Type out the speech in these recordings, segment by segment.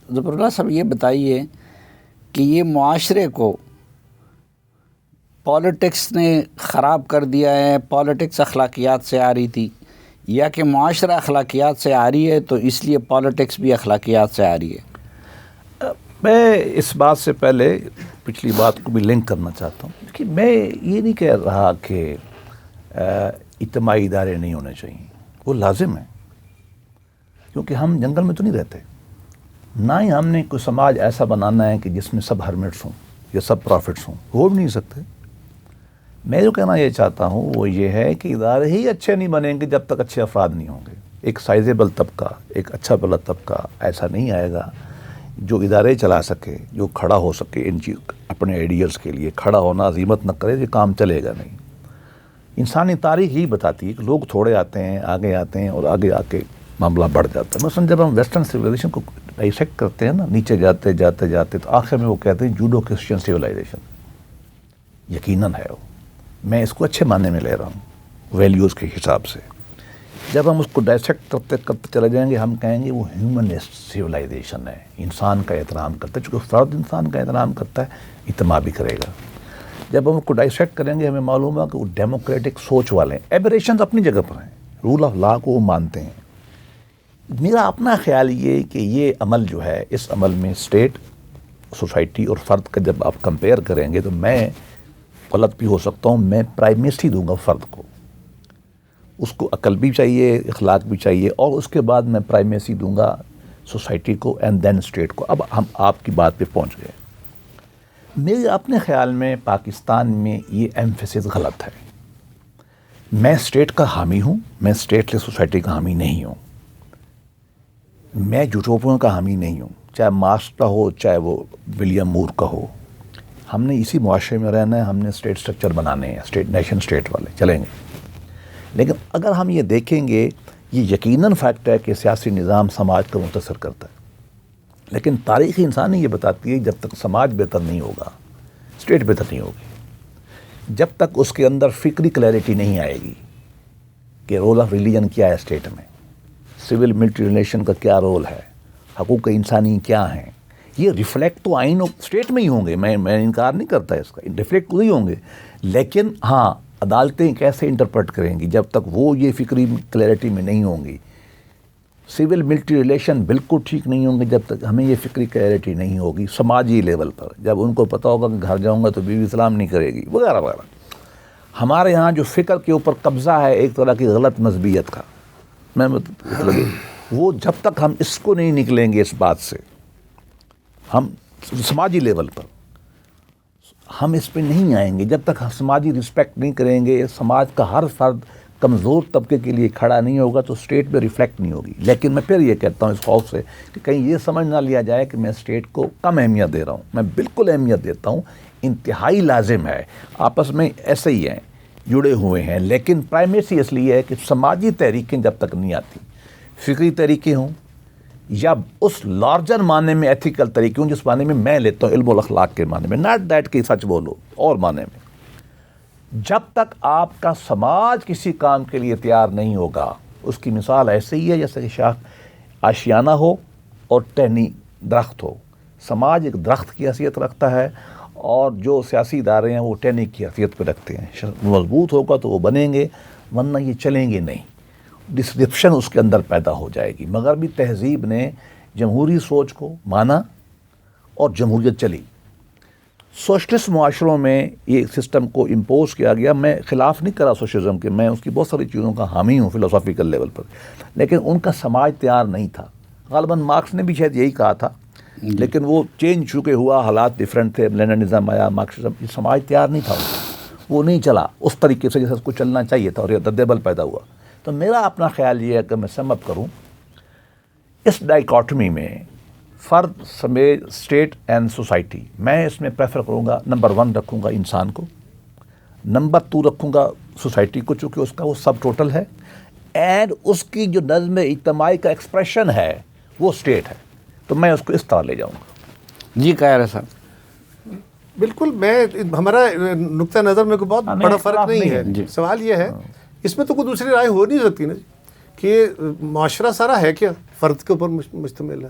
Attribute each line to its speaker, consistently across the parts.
Speaker 1: ظفر اللہ صاحب یہ بتائیے کہ یہ معاشرے کو پالیٹکس نے خراب کر دیا ہے، پالیٹکس اخلاقیات سے آ رہی تھی، یا کہ معاشرہ اخلاقیات سے آ رہی ہے تو اس لیے پالیٹکس بھی اخلاقیات سے آ رہی ہے؟
Speaker 2: میں اس بات سے پہلے پچھلی بات کو بھی لنک کرنا چاہتا ہوں کہ میں یہ نہیں کہہ رہا کہ اجتماعی ادارے نہیں ہونے چاہیے، وہ لازم ہے، کیونکہ ہم جنگل میں تو نہیں رہتے، نہ ہی ہم نے کوئی سماج ایسا بنانا ہے کہ جس میں سب ہرمٹس ہوں یا سب پروفٹس ہوں، ہو بھی نہیں سکتے۔ میں جو کہنا یہ چاہتا ہوں وہ یہ ہے کہ ادارے ہی اچھے نہیں بنیں گے جب تک اچھے افراد نہیں ہوں گے۔ ایک سائزیبل طبقہ، ایک اچھا بلا طبقہ ایسا نہیں آئے گا جو ادارے چلا سکے، جو کھڑا ہو سکے ان چیز اپنے آئیڈیلز کے لیے کھڑا ہونا، عزیمت نہ کرے، یہ کام چلے گا نہیں۔ انسانی تاریخ یہی بتاتی ہے کہ لوگ تھوڑے آتے ہیں، آگے آتے ہیں، اور آگے آ کے معاملہ بڑھ جاتا ہے۔ مثلا جب ہم ویسٹرن سویلائزیشن کو ڈائسیکٹ کرتے ہیں نا، نیچے جاتے جاتے جاتے تو آخر میں وہ کہتے ہیں جوڈو کرسچن سویلائزیشن۔ یقیناً ہے وہ، میں اس کو اچھے معنی میں لے رہا ہوں ویلیوز کے حساب سے۔ جب ہم اس کو ڈائسیکٹ کرتے کرتے چلے جائیں گے، ہم کہیں گے وہ ہیومنسٹ سویلائزیشن ہے، انسان کا احترام کرتا ہے، چونکہ فرد انسان کا احترام کرتا ہے، اجتماع بھی کرے گا۔ جب ہم اس کو ڈائسیکٹ کریں گے، ہمیں معلوم ہے کہ وہ ڈیموکریٹک سوچ والے ہیں، ایبریشنز اپنی جگہ پر ہیں، رول آف لا کو وہ مانتے ہیں۔ میرا اپنا خیال یہ کہ یہ عمل جو ہے، اس عمل میں اسٹیٹ، سوسائٹی اور فرد کا جب آپ کمپیئر کریں گے تو میں غلط بھی ہو سکتا ہوں، میں پرائمیسی دوں گا فرد کو، اس کو عقل بھی چاہیے، اخلاق بھی چاہیے، اور اس کے بعد میں پرائمیسی دوں گا سوسائٹی کو اینڈ دین اسٹیٹ کو۔ اب ہم آپ کی بات پہ پہنچ گئے۔ میرے اپنے خیال میں پاکستان میں یہ ایمفیسس غلط ہے۔ میں اسٹیٹ کا حامی ہوں، میں اسٹیٹ لیس سوسائٹی کا حامی نہیں ہوں، میں یوٹوپیوں کا حامی نہیں ہوں، چاہے مارکس کا ہو، چاہے وہ ولیم مور کا ہو۔ ہم نے اسی معاشرے میں رہنا ہے، ہم نے اسٹیٹ سٹرکچر بنانے ہیں، اسٹیٹ نیشن اسٹیٹ والے چلیں گے۔ لیکن اگر ہم یہ دیکھیں گے، یہ یقیناً فیکٹ ہے کہ سیاسی نظام سماج کو متاثر کرتا ہے، لیکن تاریخ انسانی یہ بتاتی ہے جب تک سماج بہتر نہیں ہوگا، اسٹیٹ بہتر نہیں ہوگی۔ جب تک اس کے اندر فکری کلیئرٹی نہیں آئے گی کہ رول آف ریلیجن کیا ہے اسٹیٹ میں، سول ملٹری ریلیشن کا کیا رول ہے، حقوق انسانی کیا ہیں، یہ ریفلیکٹ تو آئین اسٹیٹ میں ہی ہوں گے، میں انکار نہیں کرتا اس کا، ریفلیکٹ وہی ہوں گے، لیکن ہاں عدالتیں کیسے انٹرپریٹ کریں گی جب تک وہ یہ فکری کلیئرٹی میں نہیں ہوں گی۔ سول ملٹری ریلیشن بالکل ٹھیک نہیں ہوں گے جب تک ہمیں یہ فکری کلیئرٹی نہیں ہوگی سماجی لیول پر، جب ان کو پتہ ہوگا کہ گھر جاؤں گا تو بیوی سلام نہیں کرے گی وغیرہ وغیرہ۔ ہمارے ہاں جو فکر کے اوپر قبضہ ہے ایک طرح کی غلط مذہبیت کا، میں وہ جب تک ہم اس کو نہیں نکلیں گے اس بات سے، ہم سماجی لیول پر ہم اس پہ نہیں آئیں گے، جب تک ہم سماجی رسپیکٹ نہیں کریں گے، سماج کا ہر فرد کمزور طبقے کے لیے کھڑا نہیں ہوگا تو اسٹیٹ میں ریفلیکٹ نہیں ہوگی۔ لیکن میں پھر یہ کہتا ہوں اس خوف سے کہ کہیں یہ سمجھ نہ لیا جائے کہ میں اسٹیٹ کو کم اہمیت دے رہا ہوں، میں بالکل اہمیت دیتا ہوں، انتہائی لازم ہے، آپس میں ایسے ہی ہیں، جڑے ہوئے ہیں، لیکن پرائمیسی اس لیے ہے کہ سماجی تحریکیں جب تک نہیں آتی، فکری طریقے ہوں یا اس لارجر معنی میں ایتھیکل طریقے ہوں جس معنی میں میں لیتا ہوں علم والاخلاق کے معنی میں، ناٹ دیٹ کہ سچ بولو اور معنی میں، جب تک آپ کا سماج کسی کام کے لیے تیار نہیں ہوگا، اس کی مثال ایسے ہی ہے جیسے کہ شاخ آشیانہ ہو اور ٹہنی درخت ہو۔ سماج ایک درخت کی حیثیت رکھتا ہے اور جو سیاسی ادارے ہیں وہ ٹہنی کی حیثیت پہ رکھتے ہیں، مضبوط ہوگا تو وہ بنیں گے ورنہ یہ چلیں گے نہیں، ڈسکرپشن اس کے اندر پیدا ہو جائے گی۔ مغربی تہذیب نے جمہوری سوچ کو مانا اور جمہوریت چلی، سوشلسٹ معاشروں میں یہ سسٹم کو امپوز کیا گیا۔ میں خلاف نہیں کرا سوشلزم کے، میں اس کی بہت ساری چیزوں کا حامی ہوں فلسافیکل لیول پر، لیکن ان کا سماج تیار نہیں تھا۔ غالباً مارکس نے بھی شاید یہی کہا تھا، لیکن وہ چینج چونکہ ہوا، حالات ڈیفرنٹ تھے، لیننزم آیا، مارکسزم، یہ سماج تیار نہیں تھا ان کا، وہ نہیں چلا اس طریقے سے جیسے اس کو چلنا چاہیے تھا اور یہ تدبل پیدا ہوا۔ تو میرا اپنا خیال یہ ہے کہ میں سم اپ کروں، اس ڈائیکاٹمی میں فرد سمیت اسٹیٹ اینڈ سوسائٹی، میں اس میں پریفر کروں گا نمبر 1 رکھوں گا انسان کو، نمبر 2 رکھوں گا سوسائٹی کو، چونکہ اس کا وہ سب ٹوٹل ہے، اینڈ اس کی جو نظم اجتماعی کا ایکسپریشن ہے وہ اسٹیٹ ہے، تو میں اس کو اس طرح لے جاؤں گا۔
Speaker 1: جی کہہ رہے صاحب
Speaker 3: بالکل، ہمارا نقطہ نظر میں کوئی بہت بڑا فرق نہیں ہے۔ سوال یہ ہے، اس میں تو کوئی دوسری رائے ہو نہیں سکتی نا کہ معاشرہ سارا ہے کیا فرد کے اوپر مشتمل ہے،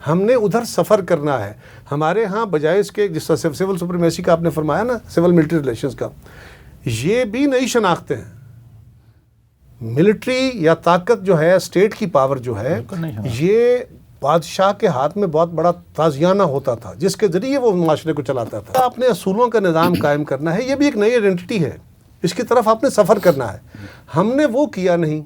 Speaker 3: ہم نے ادھر سفر کرنا ہے. ہمارے ہاں بجائے اس کے جس طرح سول سپریمیسی کا آپ نے فرمایا نا, سول ملٹری ریلیشنز کا, یہ بھی نئی شناختیں ہیں. ملٹری یا طاقت جو ہے, اسٹیٹ کی پاور جو ہے, یہ بادشاہ کے ہاتھ میں بہت بڑا تازیانہ ہوتا تھا جس کے ذریعے وہ معاشرے کو چلاتا تھا. آپ نے اصولوں کا نظام قائم کرنا ہے, یہ بھی ایک نئی آئیڈینٹی ہے, اس کی طرف آپ نے سفر کرنا ہے. ہم نے وہ کیا نہیں.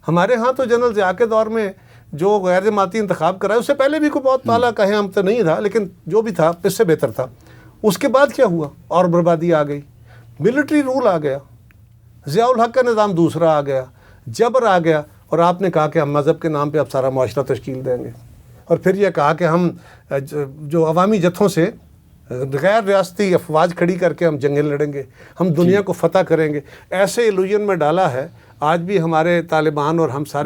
Speaker 3: ہمارے ہاں تو جنرل ضیاء کے دور میں جو غیر جماعتی انتخاب کرایا, اس سے پہلے بھی کوئی بہت اعلیٰ کہیں ہم تو نہیں تھا, لیکن جو بھی تھا اس سے بہتر تھا. اس کے بعد کیا ہوا, اور بربادی آ گئی. ملٹری رول آ گیا, ضیاء الحق کا نظام دوسرا آ گیا, جبر آ گیا, اور آپ نے کہا کہ ہم مذہب کے نام پہ اب سارا معاشرہ تشکیل دیں گے. اور پھر یہ کہا کہ ہم جو عوامی جتھوں سے غیر ریاستی افواج کھڑی کر کے ہم جنگیں لڑیں گے, ہم دنیا کو فتح کریں گے. ایسے ایلوژن میں ڈالا ہے. آج بھی ہمارے طالبان اور ہم سارے